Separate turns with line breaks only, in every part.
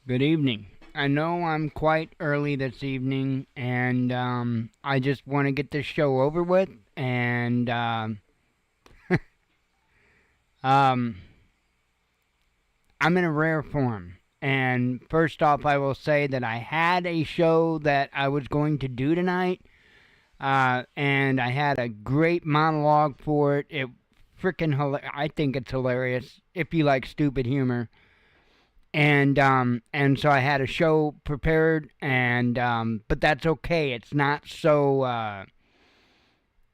Good evening. I know I'm quite early this evening, and I just want to get this show over with. And um, I'm in a rare form. And first off, I will say that I had a show that I was going to do tonight, and I had a great monologue for it. I think it's hilarious if you like stupid humor. And so I had a show prepared, and but that's okay. It's not so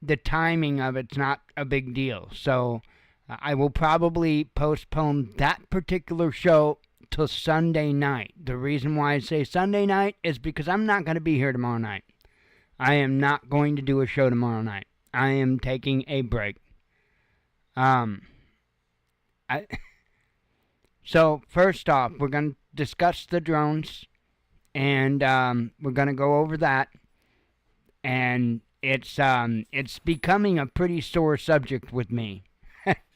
the timing of it's not a big deal. So I will probably postpone that particular show till Sunday night. The reason why I say Sunday night is because I'm not going to be here tomorrow night. I am not going to do a show tomorrow night. I am taking a break. Um, I So, first off, we're going to discuss the drones, and we're going to go over that. And it's becoming a pretty sore subject with me,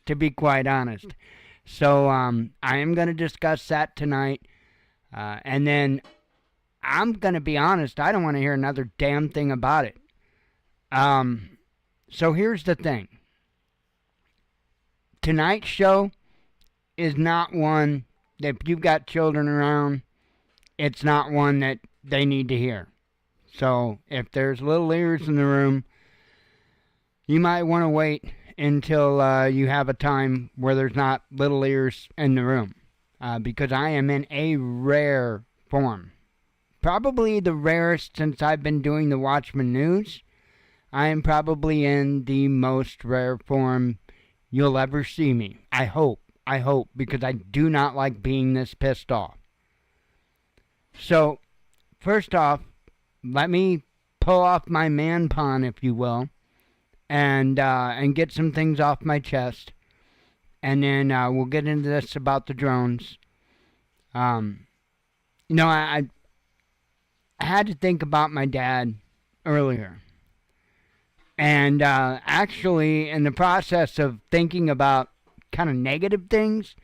to be quite honest. So, I am going to discuss that tonight. And then I'm going to be honest, I don't want to hear another damn thing about it. So, here's the thing tonight's show is not one that if you've got children around, it's not one that they need to hear. So if there's little ears in the room, you might want to wait until you have a time where there's not little ears in the room. Because I am in a rare form. Probably the rarest since I've been doing the Watchman news. I am probably in the most rare form you'll ever see me. I hope, because I do not like being this pissed off. So, first off, let me pull off my man pawn, if you will, and get some things off my chest, and then we'll get into this about the drones. Um, I had to think about my dad earlier, and actually, in the process of thinking about kind of negative things,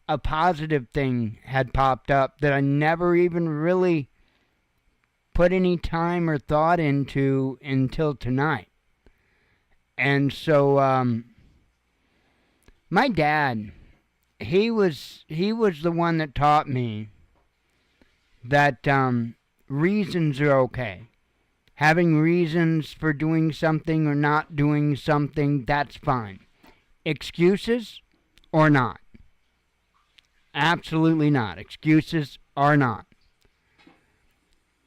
a positive thing had popped up that I never even really put any time or thought into until tonight. And so, my dad, he was the one that taught me that reasons are okay. Having reasons for doing something or not doing something, that's fine. Excuses or not. Absolutely not. Excuses are not.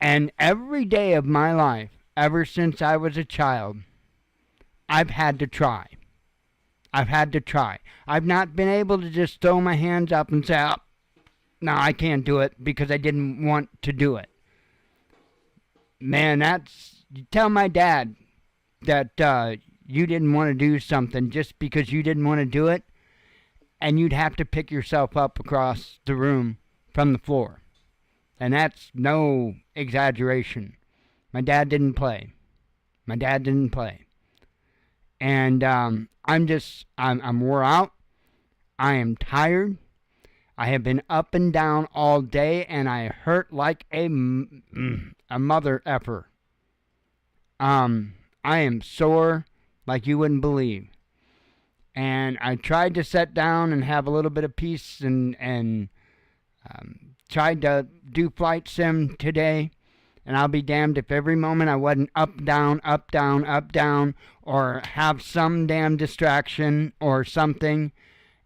And every day of my life, ever since I was a child, I've had to try. I've had to try. I've not been able to just throw my hands up and say, oh, no, I can't do it because I didn't want to do it. Man, you tell my dad that you didn't want to do something just because you didn't want to do it, and you'd have to pick yourself up across the room from the floor. And that's no exaggeration. My dad didn't play. My dad didn't play. And I'm wore out. I am tired. I have been up and down all day, and I hurt like a mother effer. I am sore like you wouldn't believe. And I tried to sit down and have a little bit of peace and tried to do flight sim today. And I'll be damned if every moment I wasn't up, down, up, down, up, down, or have some damn distraction or something.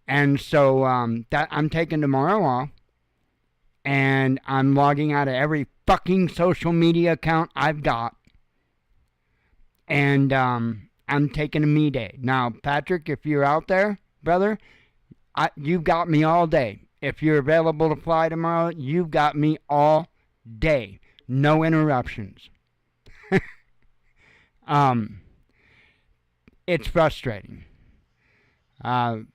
And so that I'm taking tomorrow off. And I'm logging out of every fucking social media account I've got. And I'm taking a me day. Now, Patrick, if you're out there, brother, you've got me all day. If you're available to fly tomorrow, you've got me all day. No interruptions. It's frustrating. I'm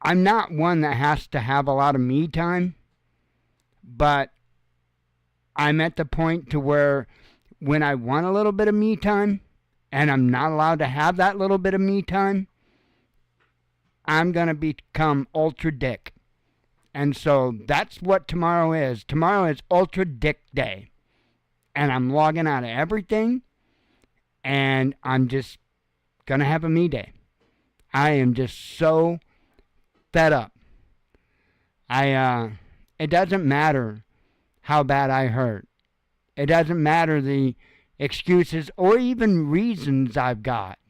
not one that has to have a lot of me time, but I'm at the point to where when I want a little bit of me time and I'm not allowed to have that little bit of me time, I'm going to become ultra dick. And so that's what tomorrow is. Tomorrow is Ultra Dick Day. And I'm logging out of everything. And I'm just going to have a me day. I am just so fed up. It doesn't matter how bad I hurt. It doesn't matter the excuses or even reasons I've got.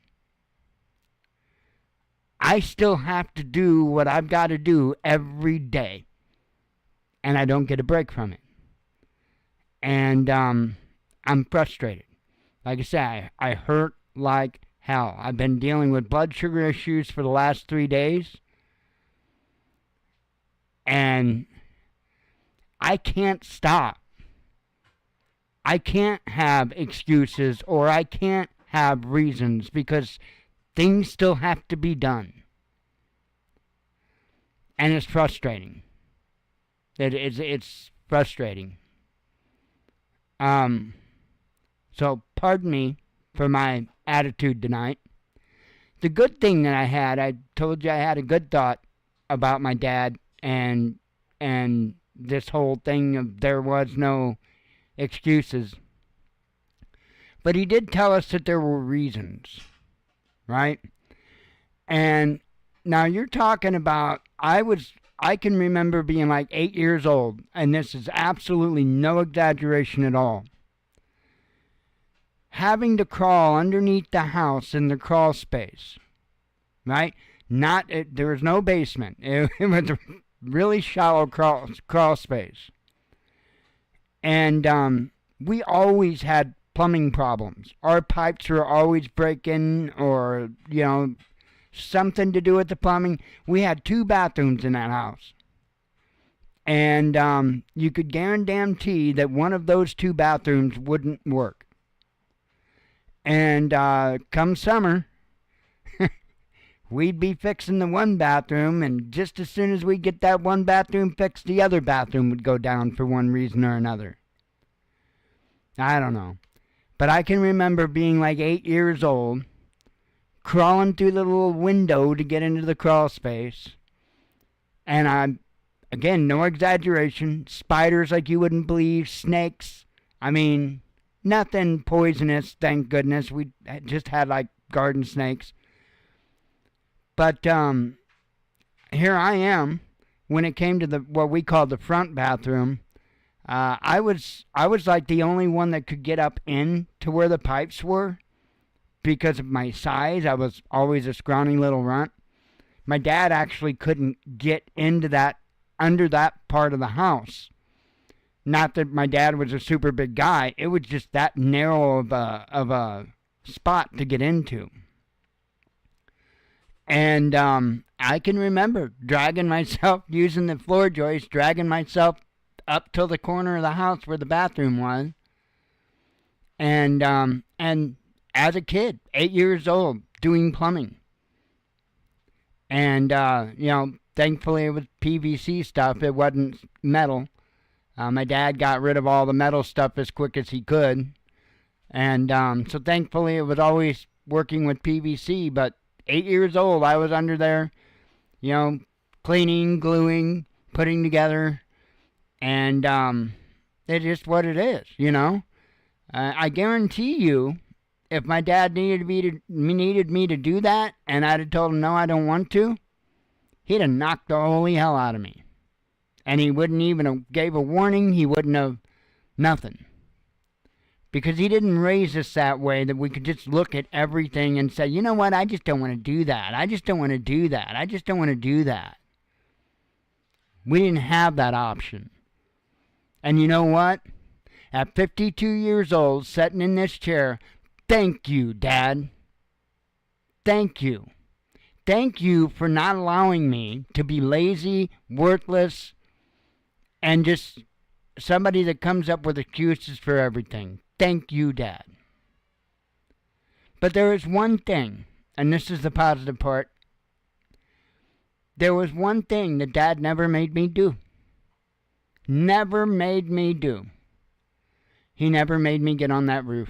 I still have to do what I've got to do every day. And I don't get a break from it. And I'm frustrated. Like I said, I hurt like hell. I've been dealing with blood sugar issues for the last 3 days. And I can't stop. I can't have excuses or I can't have reasons because things still have to be done. And it's frustrating. It's frustrating. So pardon me for my attitude tonight. The good thing that I told you I had a good thought about my dad and this whole thing of there was no excuses. But he did tell us that there were reasons, right? And now you're talking about, I can remember being like 8 years old, and this is absolutely no exaggeration at all. Having to crawl underneath the house in the crawl space, right? There was no basement. It was a really shallow crawl space. And we always had plumbing problems. Our pipes were always breaking or, something to do with the plumbing. We had 2 bathrooms in that house. And you could guarantee that one of those 2 bathrooms wouldn't work. And come summer, we'd be fixing the one bathroom, and just as soon as we get that one bathroom fixed, the other bathroom would go down for one reason or another. I don't know. But I can remember being like 8 years old, crawling through the little window to get into the crawl space. And again, no exaggeration, spiders like you wouldn't believe, snakes. I mean, nothing poisonous, thank goodness. We just had like garden snakes. But here I am, when it came to what we called the front bathroom. I was like the only one that could get up in to where the pipes were because of my size. I was always a scrawny little runt. My dad actually couldn't get into under that part of the house. Not that my dad was a super big guy. It was just that narrow of a spot to get into. And I can remember dragging myself, using the floor joist, dragging myself up till the corner of the house where the bathroom was. And as a kid, 8 years old, doing plumbing. And, thankfully it was PVC stuff. It wasn't metal. My dad got rid of all the metal stuff as quick as he could. And so thankfully it was always working with PVC. But 8 years old, I was under there, cleaning, gluing, putting together. And it's just what it is, I guarantee you, if my dad needed me to do that, and I'd have told him, no, I don't want to, he'd have knocked the holy hell out of me. And he wouldn't even have gave a warning. He wouldn't have nothing. Because he didn't raise us that way that we could just look at everything and say, you know what, I just don't want to do that. I just don't want to do that. I just don't want to do that. We didn't have that option. And you know what? At 52 years old, sitting in this chair, thank you, Dad. Thank you. Thank you for not allowing me to be lazy, worthless, and just somebody that comes up with excuses for everything. Thank you, Dad. But there is one thing, and this is the positive part. There was one thing that Dad never made me do. Never made me do. He never made me get on that roof.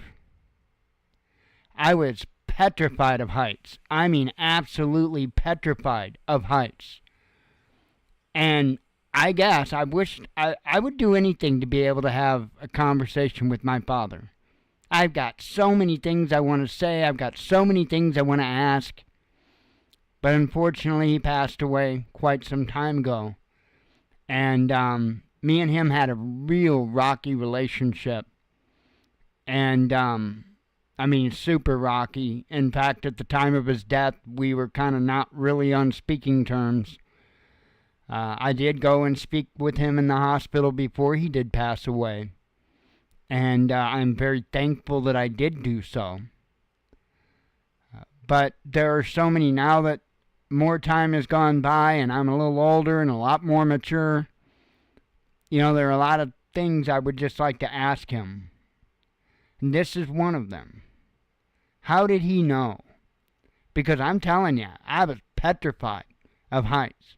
I was petrified of heights. I mean, absolutely petrified of heights. And I guess I wish I would do anything to be able to have a conversation with my father. I've got so many things I want to say. I've got so many things I want to ask. But unfortunately, he passed away quite some time ago. And me and him had a real rocky relationship. And, I mean, super rocky. In fact, at the time of his death, we were kind of not really on speaking terms. I did go and speak with him in the hospital before he did pass away. And I'm very thankful that I did do so. But there are so many now that more time has gone by and I'm a little older and a lot more mature. You know, there are a lot of things I would just like to ask him. And this is one of them. How did he know? Because I'm telling you, I was petrified of heights.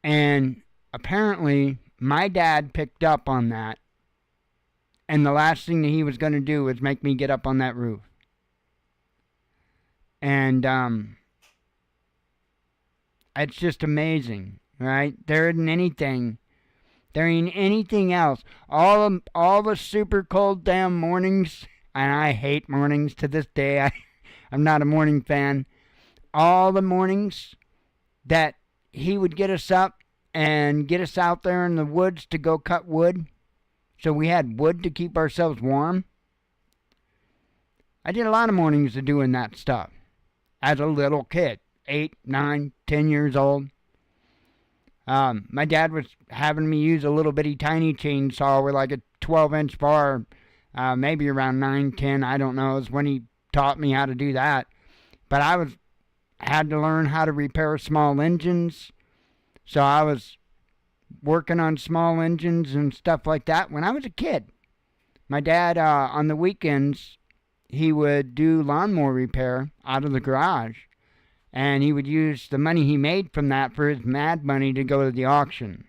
And apparently, my dad picked up on that. And the last thing that he was going to do was make me get up on that roof. And it's just amazing, right? There ain't anything else. All the super cold damn mornings, and I hate mornings to this day. I'm not a morning fan. All the mornings that he would get us up and get us out there in the woods to go cut wood, so we had wood to keep ourselves warm. I did a lot of mornings of doing that stuff as a little kid, 8, 9, 10 years old. My dad was having me use a little bitty tiny chainsaw with like a 12-inch bar, maybe around 9, 10, I don't know, is when he taught me how to do that. But I had to learn how to repair small engines, so I was working on small engines and stuff like that when I was a kid. My dad, on the weekends, he would do lawnmower repair out of the garage. And he would use the money he made from that for his mad money to go to the auction.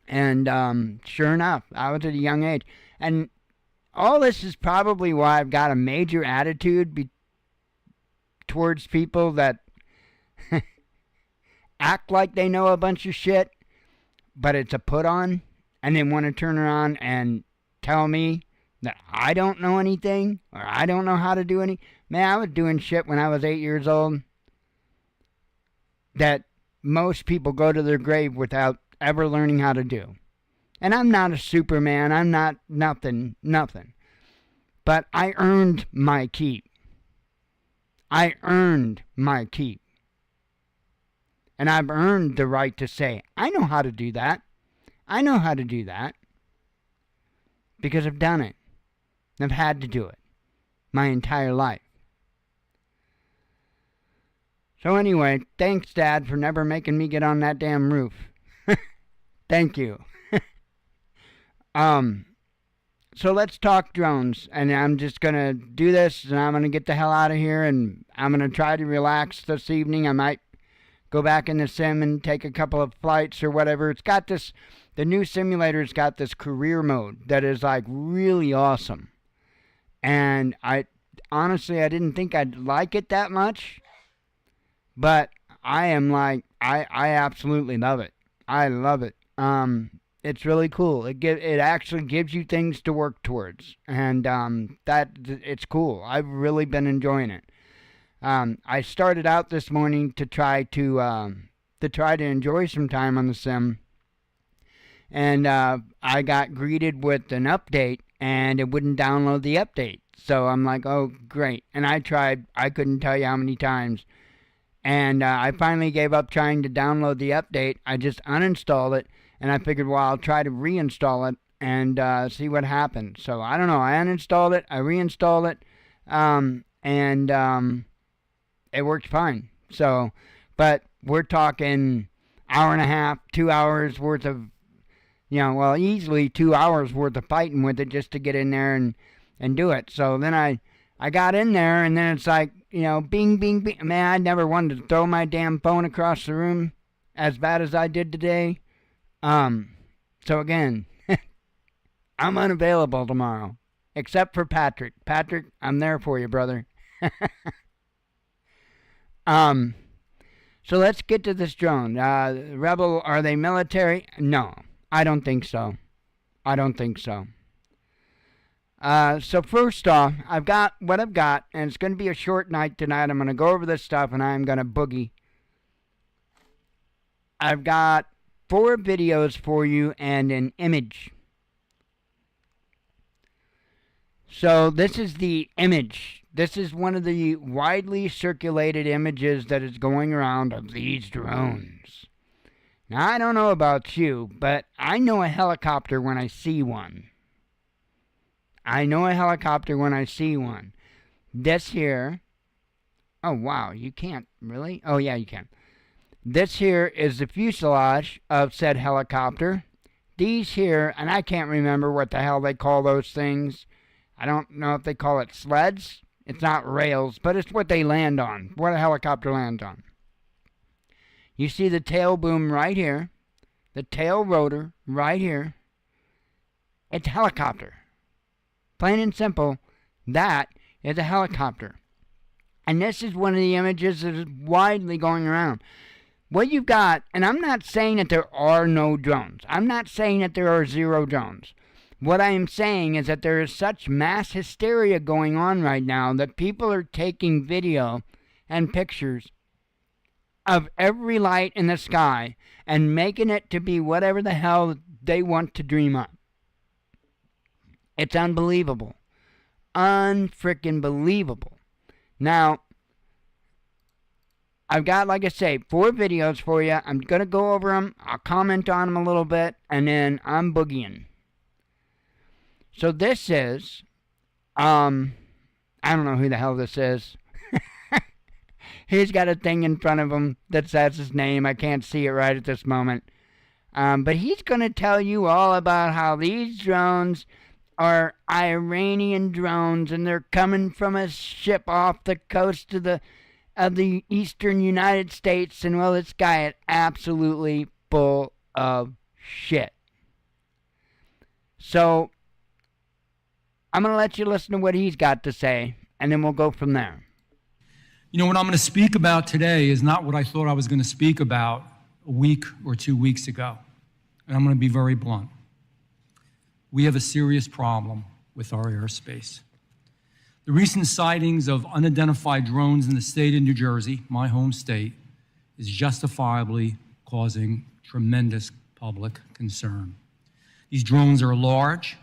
And sure enough, I was at a young age. And all this is probably why I've got a major attitude towards people that act like they know a bunch of shit, but it's a put on, and they want to turn around and tell me that I don't know anything, or I don't know how to do any. Man, I was doing shit when I was 8 years old that most people go to their grave without ever learning how to do. And I'm not a Superman, I'm not nothing. But I earned my keep. I earned my keep. And I've earned the right to say, I know how to do that. I know how to do that. Because I've done it. I've had to do it my entire life. So anyway, thanks, Dad, for never making me get on that damn roof. Thank you. So let's talk drones. And I'm just going to do this, and I'm going to get the hell out of here, and I'm going to try to relax this evening. I might go back in the sim and take a couple of flights or whatever. It's got this, the new simulator's got this career mode that is like really awesome. And honestly, I didn't think I'd like it that much, but I am like, I absolutely love it. I love it. It's really cool. It actually gives you things to work towards, and it's cool. I've really been enjoying it. I started out this morning to try to enjoy some time on the sim, and I got greeted with an update, and it wouldn't download the update. So I'm like, oh, great. And I tried, I couldn't tell you how many times. And I finally gave up trying to download the update. I just uninstalled it, and I figured, well, I'll try to reinstall it and see what happens. So I don't know. I uninstalled it, I reinstalled it, and it worked fine. So, but we're talking hour and a half, 2 hours worth of, easily 2 hours worth of fighting with it just to get in there and do it. So then I got in there, and then it's like, bing, bing, bing. Man, I never wanted to throw my damn phone across the room as bad as I did today. So again, I'm unavailable tomorrow, except for Patrick. Patrick, I'm there for you, brother. So So let's get to this drone. Rebel, are they military? No, I don't think so. I don't think so. So first off, I've got what I've got, and it's going to be a short night tonight. I'm going to go over this stuff, and I'm going to boogie. I've got 4 videos for you and an image. So this is the image. This is one of the widely circulated images that is going around of these drones. Now, I don't know about you, but I know a helicopter when I see one. I know a helicopter when I see one. This here... Oh, wow, you can't, really? Oh, yeah, you can. This here is the fuselage of said helicopter. These here, and I can't remember what the hell they call those things. I don't know if they call it sleds. It's not rails, but it's what they land on, what a helicopter lands on. You see the tail boom right here, the tail rotor right here. It's a helicopter. Plain and simple, that is a helicopter. And this is one of the images that is widely going around. What you've got, and I'm not saying that there are no drones. I'm not saying that there are 0 drones. What I am saying is that there is such mass hysteria going on right now that people are taking video and pictures of every light in the sky and making it to be whatever the hell they want to dream up. It's unbelievable. Unfrickin' believable. Now, I've got, like I say, 4 videos for you. I'm going to go over them. I'll comment on them a little bit, and then I'm boogieing. So this is, I don't know who the hell this is. He's got a thing in front of him that says his name. I can't see it right at this moment. But he's going to tell you all about how these drones are Iranian drones, and they're coming from a ship off the coast of the eastern United States. And, well, this guy is absolutely full of shit. So I'm going to let you listen to what he's got to say, and then we'll go from there.
You know, what I'm going to speak about today is not what I thought I was going to speak about a week or 2 weeks ago. And I'm going to be very blunt. We have a serious problem with our airspace. The recent sightings of unidentified drones in the state of New Jersey, my home state, is justifiably causing tremendous public concern. These drones are large.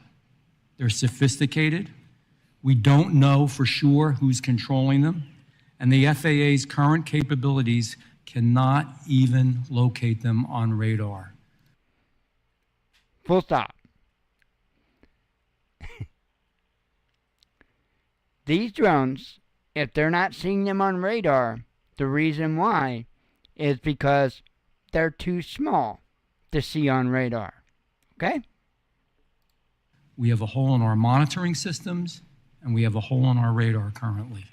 They're sophisticated. We don't know for sure who's controlling them, and the FAA's current capabilities cannot even locate them on radar.
Full stop. These drones, if they're not seeing them on radar, the reason why is because they're too small to see on radar. Okay?
We have a hole in our monitoring systems, and we have a hole in our radar currently.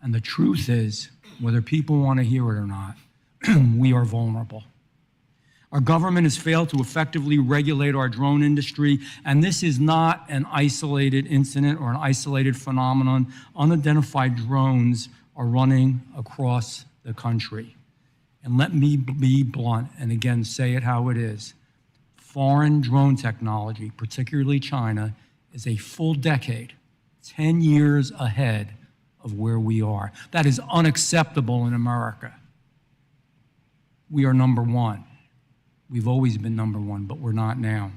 And the truth is, whether people want to hear it or not, we are vulnerable. Our government has failed to effectively regulate our drone industry, and this is not an isolated incident or an isolated phenomenon. Unidentified drones are running across the country. And let me be blunt, and again, say it how it is. Foreign drone technology, particularly China, is a full decade, 10 years ahead of where we are. That is unacceptable in America. We are number one. We've always been number one, but we're not now.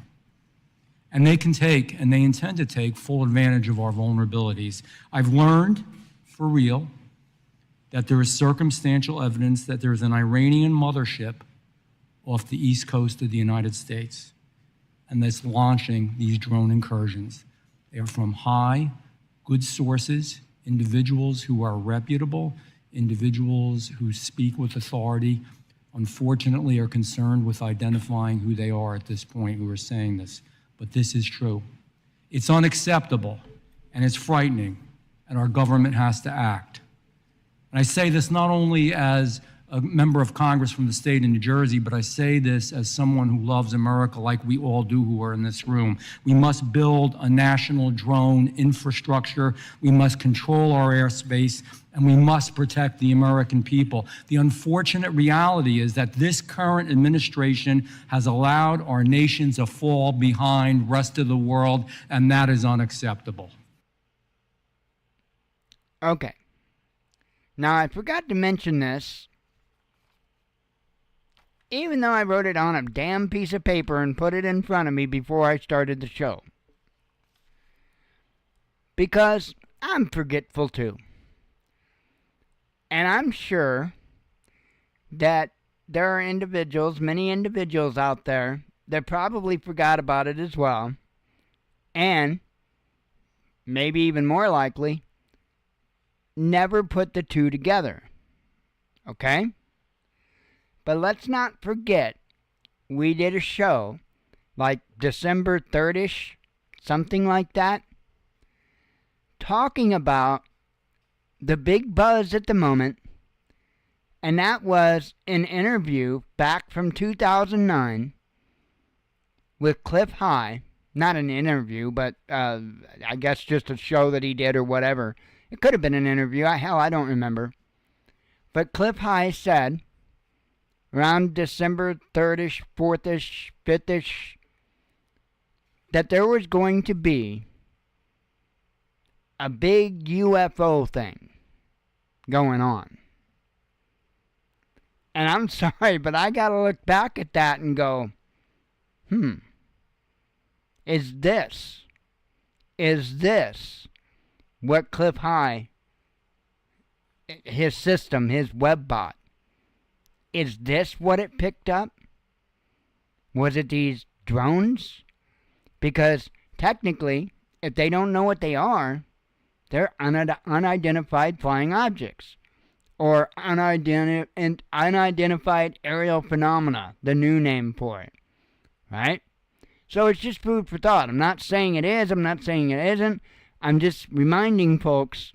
And they can take, and they intend to take, full advantage of our vulnerabilities. I've learned, for real, that there is circumstantial evidence that there is an Iranian mothership off the east coast of the United States, and that's launching these drone incursions. They are from high, good sources, individuals who are reputable, individuals who speak with authority, unfortunately are concerned with identifying who they are at this point who are saying this. But this is true. It's unacceptable, and it's frightening, and our government has to act. And I say this not only as a member of Congress from the state of New Jersey, but I say this as someone who loves America like we all do who are in this room. We must build a national drone infrastructure. We must control our airspace, and we must protect the American people. The unfortunate reality is that this current administration has allowed our nation to fall behind the rest of the world, and that is unacceptable.
Okay. Now, I forgot to mention this. Even though I wrote it on a damn piece of paper and put it in front of me before I started the show. Because I'm forgetful too. And I'm sure that there are individuals, many individuals out there, that probably forgot about it as well. And, maybe even more likely, never put the two together. Okay? But let's not forget, we did a show, like December 3rd-ish, something like that, talking about the big buzz at the moment, and that was an interview back from 2009 with Cliff High. Not an interview, but I guess just a show that he did or whatever. It could have been an interview. Hell, I don't remember. But Cliff High said, around December 3rd-ish, 4th-ish, 5th-ish, that there was going to be a big UFO thing going on. And I'm sorry, but I gotta look back at that and go, is this what Cliff High, his system, his web bot, is this what it picked up? Was it these drones? Because technically, if they don't know what they are, they're unidentified flying objects. Or unidentified aerial phenomena, the new name for it. Right? So it's just food for thought. I'm not saying it is, I'm not saying it isn't. I'm just reminding folks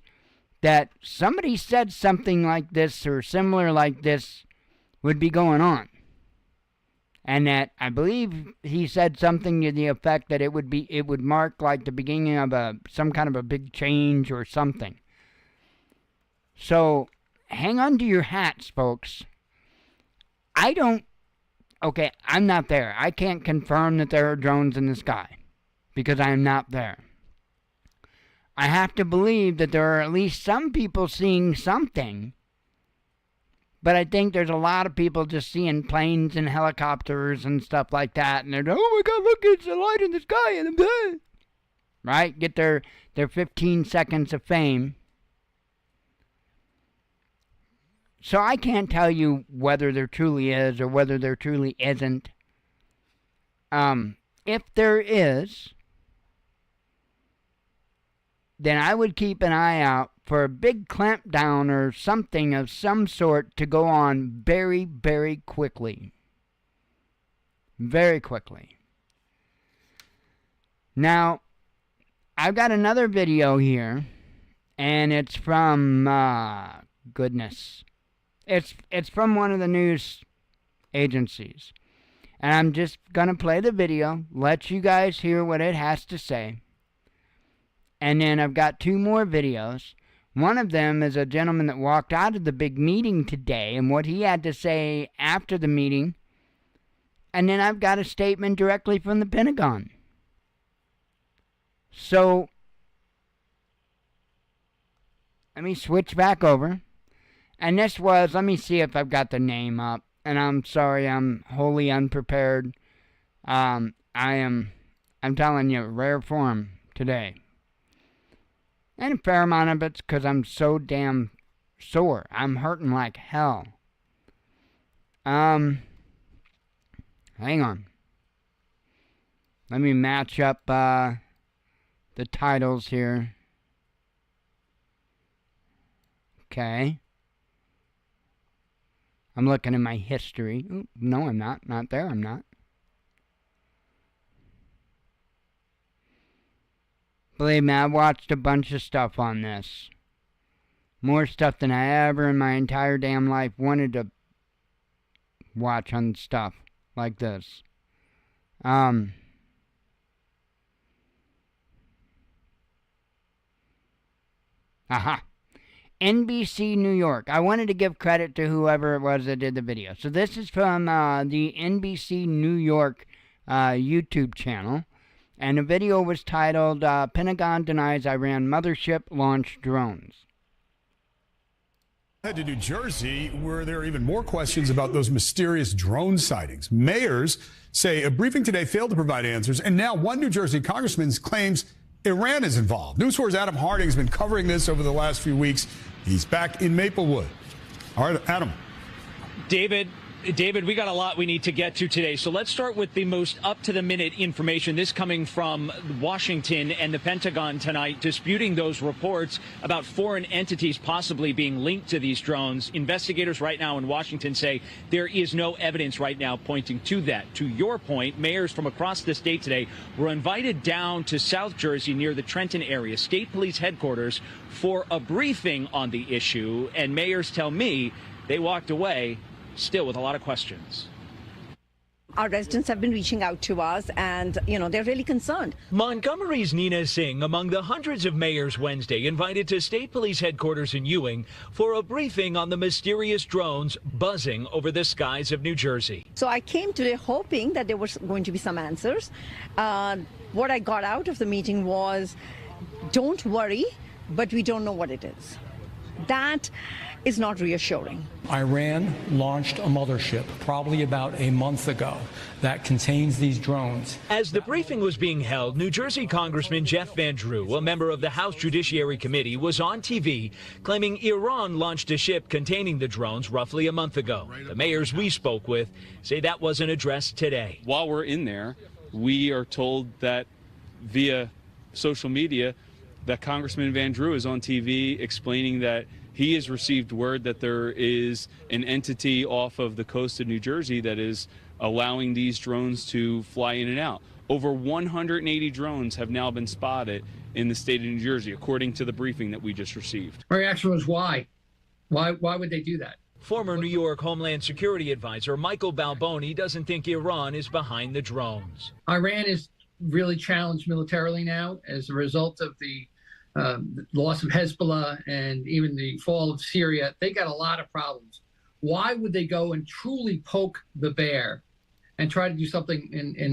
that somebody said something like this or similar like this would be going on. And that I believe he said something to the effect that it would mark like the beginning of some kind of a big change or something. So hang on to your hats, folks. I'm not there. I can't confirm that there are drones in the sky because I am not there. I have to believe that there are at least some people seeing something. But I think there's a lot of people just seeing planes and helicopters and stuff like that. And they're, oh my God, look, it's a light in the sky. And right? Get their 15 seconds of fame. So I can't tell you whether there truly is or whether there truly isn't. If there is, then I would keep an eye out for a big clampdown or something of some sort to go on very, very quickly. Very quickly. Now, I've got another video here, and it's from, It's from one of the news agencies. And I'm just going to play the video, let you guys hear what it has to say. And then I've got two more videos. One of them is a gentleman that walked out of the big meeting today and what he had to say after the meeting. And then I've got a statement directly from the Pentagon. So, let me switch back over. And this was, let me see if I've got the name up. And I'm sorry, I'm wholly unprepared. I'm telling you, rare form today. And a fair amount of it's because I'm so damn sore. I'm hurting like hell. Hang on. Let me match up the titles here. Okay. I'm looking in my history. Ooh, no, I'm not. Not there, I'm not. Believe me, I've watched a bunch of stuff on this. More stuff than I ever in my entire damn life wanted to watch on stuff like this. Aha. NBC New York. I wanted to give credit to whoever it was that did the video. So this is from the NBC New York YouTube channel. And the video was titled, Pentagon Denies Iran Mothership Launched Drones.
Head to New Jersey, where there are even more questions about those mysterious drone sightings. Mayors say a briefing today failed to provide answers, and now one New Jersey congressman claims Iran is involved. News 4's Adam Harding has been covering this over the last few weeks. He's back in Maplewood. All right, Adam.
David, we got a lot we need to get to today. So let's start with the most up-to-the-minute information. This coming from Washington and the Pentagon tonight, disputing those reports about foreign entities possibly being linked to these drones. Investigators right now in Washington say there is no evidence right now pointing to that. To your point, mayors from across the state today were invited down to South Jersey near the Trenton area, state police headquarters, for a briefing on the issue. And mayors tell me they walked away still with a lot of questions.
Our residents have been reaching out to us, and, they're really concerned.
Montgomery's Nina Singh among the hundreds of mayors Wednesday invited to state police headquarters in Ewing for a briefing on the mysterious drones buzzing over the skies of New Jersey.
So I came today hoping that there was going to be some answers. What I got out of the meeting was, don't worry, but we don't know what it is. That is not reassuring.
Iran launched a mothership probably about a month ago that contains these drones.
As the briefing was being held, New Jersey Congressman Jeff Van Drew, a member of the House Judiciary Committee, was on TV claiming Iran launched a ship containing the drones roughly a month ago. The mayors we spoke with say that wasn't addressed today.
While we're in there, we are told that via social media that Congressman Van Drew is on TV explaining that he has received word that there is an entity off of the coast of New Jersey that is allowing these drones to fly in and out. Over 180 drones have now been spotted in the state of New Jersey, according to the briefing that we just received.
My reaction was why? Why would they do that?
Former New York Homeland Security Advisor Michael Balboni doesn't think Iran is behind the drones.
Iran is really challenged militarily now as a result of the loss of Hezbollah and even the fall of Syria. They got a lot of problems. Why would they go and truly poke the bear and try to do something in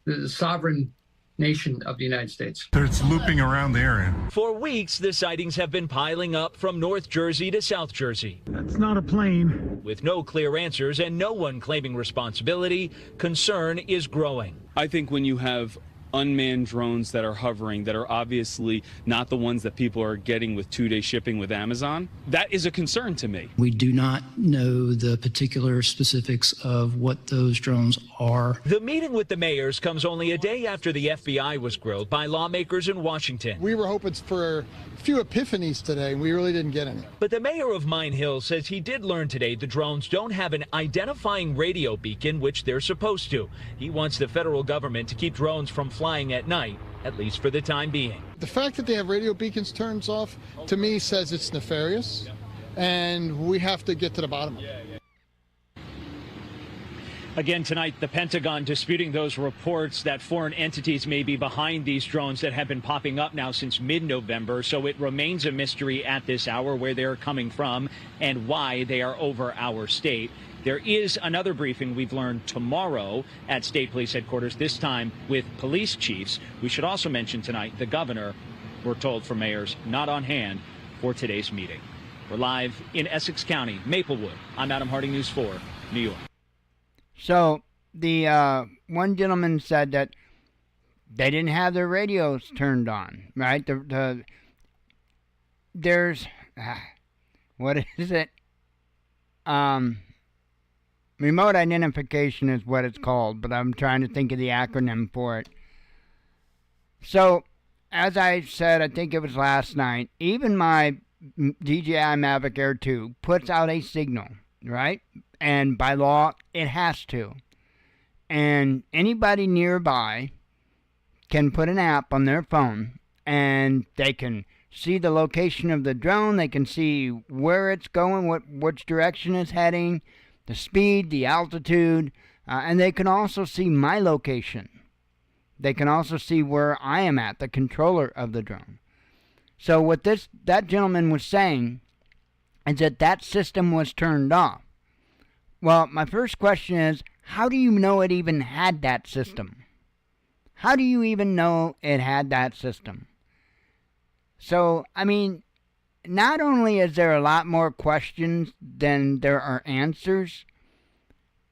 the sovereign nation of the United States?
It's looping around the area.
For weeks, the sightings have been piling up from North Jersey to South Jersey.
That's not a plane.
With no clear answers and no one claiming responsibility, concern is growing.
I think when you have unmanned drones that are hovering, that are obviously not the ones that people are getting with 2-day shipping with Amazon, that is a concern to me.
We do not know the particular specifics of what those drones are.
The meeting with the mayors comes only a day after the FBI was grilled by lawmakers in Washington.
We were hoping for a few epiphanies today, and we really didn't get any.
But the mayor of Mine Hill says he did learn today the drones don't have an identifying radio beacon, which they're supposed to. He wants the federal government to keep drones from flying at night, at least for the time being.
The fact that they have radio beacons turned off, to me, says it's nefarious, and we have to get to the bottom of it.
Again tonight, the Pentagon disputing those reports that foreign entities may be behind these drones that have been popping up now since mid-November. So it remains a mystery at this hour where they're coming from and why they are over our state. There is another briefing we've learned tomorrow at State Police Headquarters, this time with police chiefs. We should also mention tonight the governor, we're told from mayors, not on hand for today's meeting. We're live in Essex County, Maplewood. I'm Adam Harding, News 4, New York.
So the one gentleman said that they didn't have their radios turned on, right? There's what is it? Remote identification is what it's called, but I'm trying to think of the acronym for it. So, as I said, I think it was last night, even my DJI Mavic Air 2 puts out a signal, right? And by law, it has to. And anybody nearby can put an app on their phone, and they can see the location of the drone. They can see where it's going, which direction it's heading. the speed, the altitude, and they can also see my location. They can also see where I am at, the controller of the drone. So what that gentleman was saying is that system was turned off. Well, my first question is, how do you know it even had that system? How do you even know it had that system? So, I mean, not only is there a lot more questions than there are answers,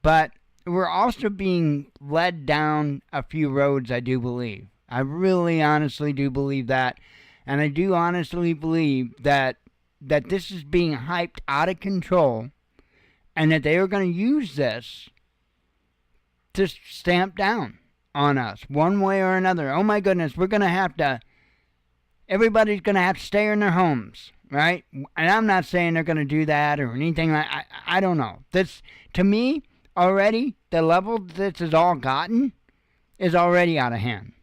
but we're also being led down a few roads, I do believe. I really honestly do believe that. And I do honestly believe that this is being hyped out of control and that they are going to use this to stamp down on us one way or another. Oh my goodness, everybody's going to have to stay in their homes, right? And I'm not saying they're going to do that or anything like that. I don't know. This, to me, already, the level this has all gotten is already out of hand.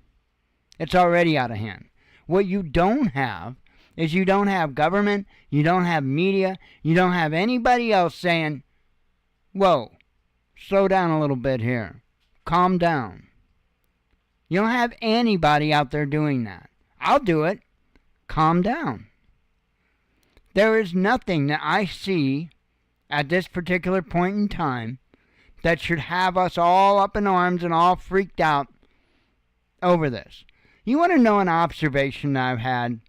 It's already out of hand. What you don't have is you don't have government, you don't have media, you don't have anybody else saying, whoa, slow down a little bit here. Calm down. You don't have anybody out there doing that. I'll do it. Calm down. There is nothing that I see at this particular point in time that should have us all up in arms and all freaked out over this. You want to know an observation that I've had?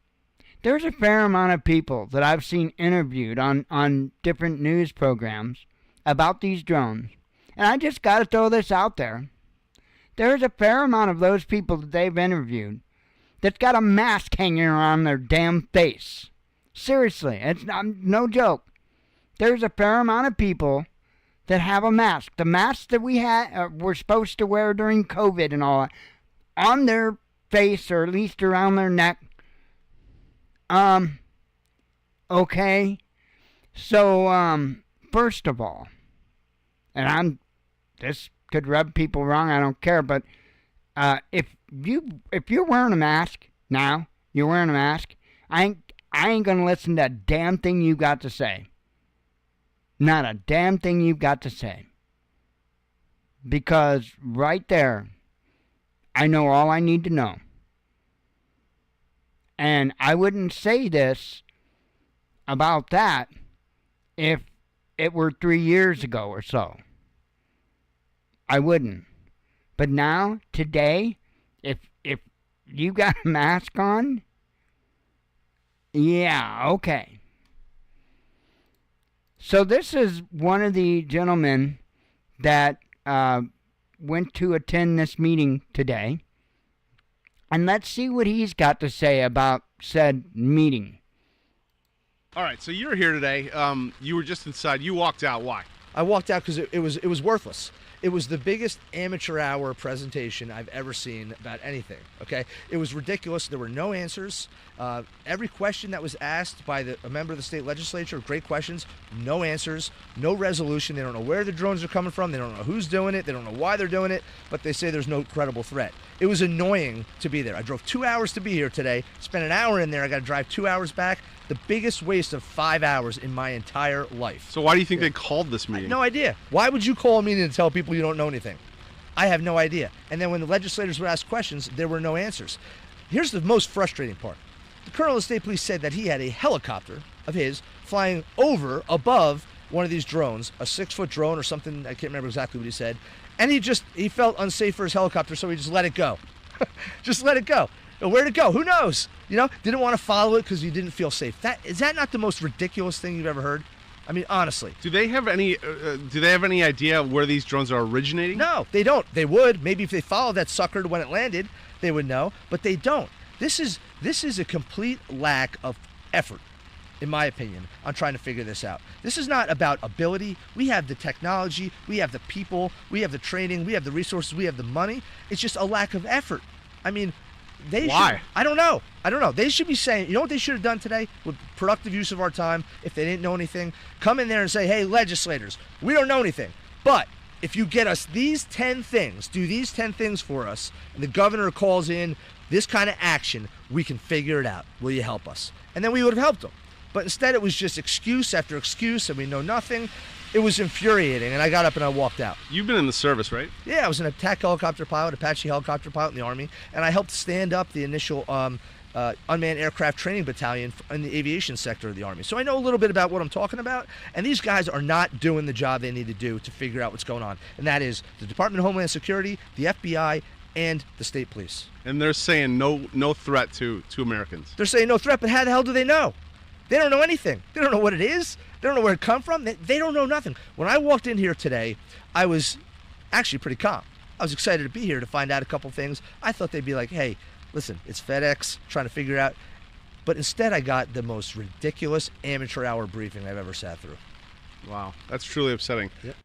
There's a fair amount of people that I've seen interviewed on different news programs about these drones. And I just got to throw this out there. There's a fair amount of those people that they've interviewed that's got a mask hanging around their damn face. Seriously, it's no joke. There's a fair amount of people that have a mask. The mask that we're supposed to wear during COVID and all that, on their face or at least around their neck. Okay. So, first of all, and this could rub people wrong, I don't care, but if you're wearing a mask now, you're wearing a mask, I ain't gonna listen to a damn thing you got to say. Not a damn thing you've got to say. Because right there, I know all I need to know. And I wouldn't say this about that if it were 3 years ago or so. I wouldn't. But now, today, if you got a mask on, yeah, okay. So this is one of the gentlemen that went to attend this meeting today. And let's see what he's got to say about said meeting.
All right, so you're here today. You were just inside. You walked out. Why?
I walked out because it was worthless. It was the biggest amateur hour presentation I've ever seen about anything, okay? It was ridiculous. There were no answers. Every question that was asked by a member of the state legislature, great questions, no answers, no resolution. They don't know where the drones are coming from. They don't know who's doing it. They don't know why they're doing it, but they say there's no credible threat. It was annoying to be there. I drove 2 hours to be here today, spent an hour in there. I got to drive 2 hours back. The biggest waste of 5 hours in my entire life.
So why do you think they called this meeting?
No idea. Why would you call a meeting to tell people you don't know anything? I have no idea. And then when the legislators would ask questions, there were no answers. Here's the most frustrating part. The colonel of the state police said that he had a helicopter of his flying above one of these drones, a 6-foot drone or something. I can't remember exactly what he said. And he felt unsafe for his helicopter, so he just let it go. Just let it go. Where'd it go? Who knows? Didn't want to follow it because you didn't feel safe. Is that not the most ridiculous thing you've ever heard? I mean, honestly.
Do they have any idea where these drones are originating?
No, they don't. They would. Maybe if they followed that sucker to when it landed, they would know. But they don't. This is a complete lack of effort, in my opinion, on trying to figure this out. This is not about ability. We have the technology. We have the people. We have the training. We have the resources. We have the money. It's just a lack of effort. I mean,
why?
I don't know. They should be saying, you know what they should have done today with productive use of our time if they didn't know anything? Come in there and say, hey, legislators, we don't know anything. But if you get us these 10 things, do these 10 things for us, and the governor calls in this kind of action, we can figure it out. Will you help us? And then we would have helped them. But instead it was just excuse after excuse, and we know nothing. It was infuriating, and I got up and I walked out.
You've been in the service, right?
Yeah, I was an attack helicopter pilot, Apache helicopter pilot in the Army, and I helped stand up the initial unmanned aircraft training battalion in the aviation sector of the Army. So I know a little bit about what I'm talking about, and these guys are not doing the job they need to do to figure out what's going on, and that is the Department of Homeland Security, the FBI, and the state police.
And they're saying no threat to Americans.
They're saying no threat, but how the hell do they know? They don't know anything. They don't know what it is. They don't know where it come from. They don't know nothing. When I walked in here today, I was actually pretty calm. I was excited to be here to find out a couple things. I thought they'd be like, hey, listen, it's FedEx, trying to figure it out. But instead, I got the most ridiculous amateur hour briefing I've ever sat through.
Wow, that's truly upsetting.
Yep.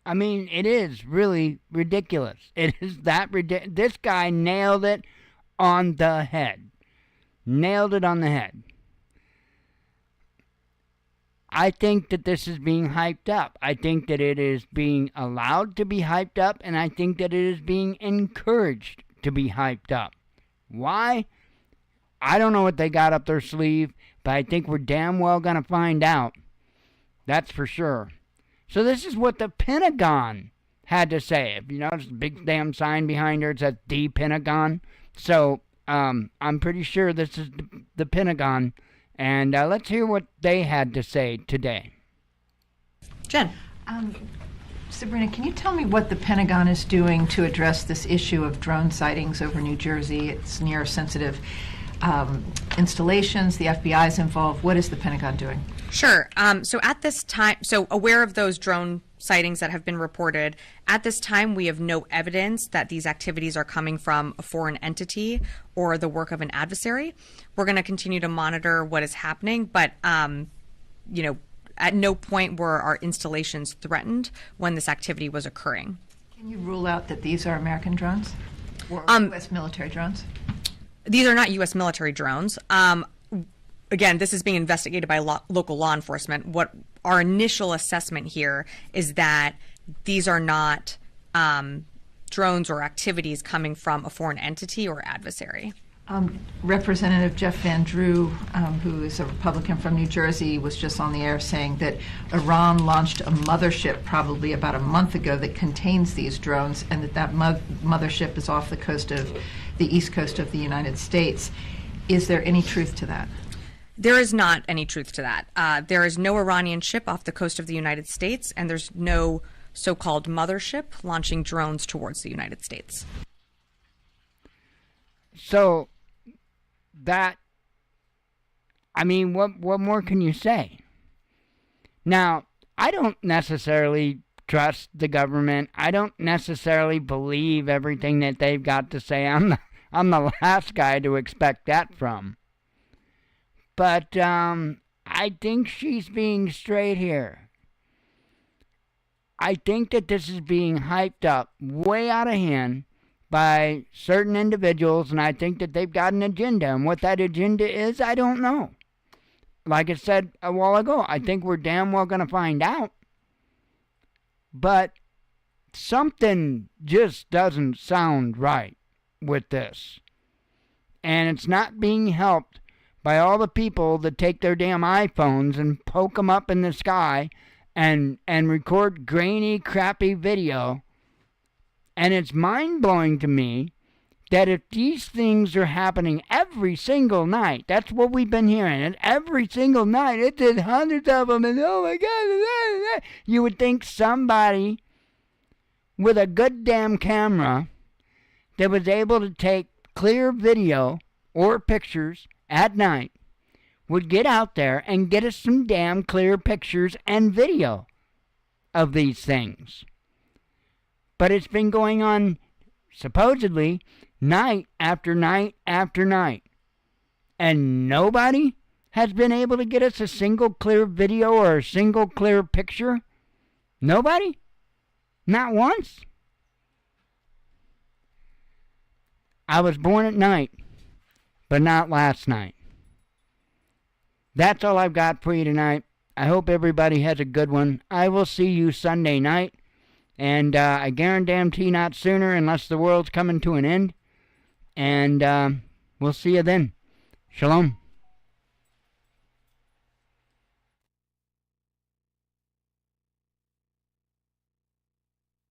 I mean, it is really ridiculous. It is that ridiculous. This guy nailed it on the head. Nailed it on the head. I think that this is being hyped up. I think that it is being allowed to be hyped up, and I think that it is being encouraged to be hyped up. Why? I don't know what they got up their sleeve, but I think we're damn well going to find out. That's for sure. So this is what the Pentagon had to say. If you notice the big damn sign behind her, it says the Pentagon. So I'm pretty sure this is the Pentagon. And let's hear what they had to say today.
Jen. Sabrina, can you tell me what the Pentagon is doing to address this issue of drone sightings over New Jersey? It's near sensitive installations. The FBI is involved. What is the Pentagon doing?
Sure. So at this time, aware of those drone sightings that have been reported, at this time we have no evidence that these activities are coming from a foreign entity or the work of an adversary. We're going to continue to monitor what is happening, but at no point were our installations threatened when this activity was occurring.
Can you rule out that these are American drones or U.S. military drones?
These are not U.S. military drones. Again, this is being investigated by local law enforcement. What our initial assessment here is that these are not drones or activities coming from a foreign entity or adversary.
Representative Jeff Van Drew, who is a Republican from New Jersey, was just on the air saying that Iran launched a mothership probably about a month ago that contains these drones, and that mothership is off the coast of the east coast of the United States. Is there any truth to that?
There is not any truth to that. There is no Iranian ship off the coast of the United States, and there's no so-called mothership launching drones towards the United States.
So, what more can you say? Now, I don't necessarily trust the government. I don't necessarily believe everything that they've got to say. I'm the last guy to expect that from. But I think she's being straight here. I think that this is being hyped up way out of hand by certain individuals, and I think that they've got an agenda. And what that agenda is, I don't know. Like I said a while ago, I think we're damn well going to find out. But something just doesn't sound right with this. And it's not being helped by all the people that take their damn iPhones and poke them up in the sky and record grainy, crappy video. And it's mind-blowing to me that if these things are happening every single night, that's what we've been hearing, and every single night, it did hundreds of them, and oh my God, you would think somebody with a good damn camera that was able to take clear video or pictures at night would get out there and get us some damn clear pictures and video of these things. But it's been going on, supposedly, night after night after night. And nobody has been able to get us a single clear video or a single clear picture? Nobody? Not once? I was born at night, but not last night. That's all I've got for you tonight. I hope everybody has a good one. I will see you Sunday night. And I guarantee not sooner unless the world's coming to an end. And we'll see you then. Shalom.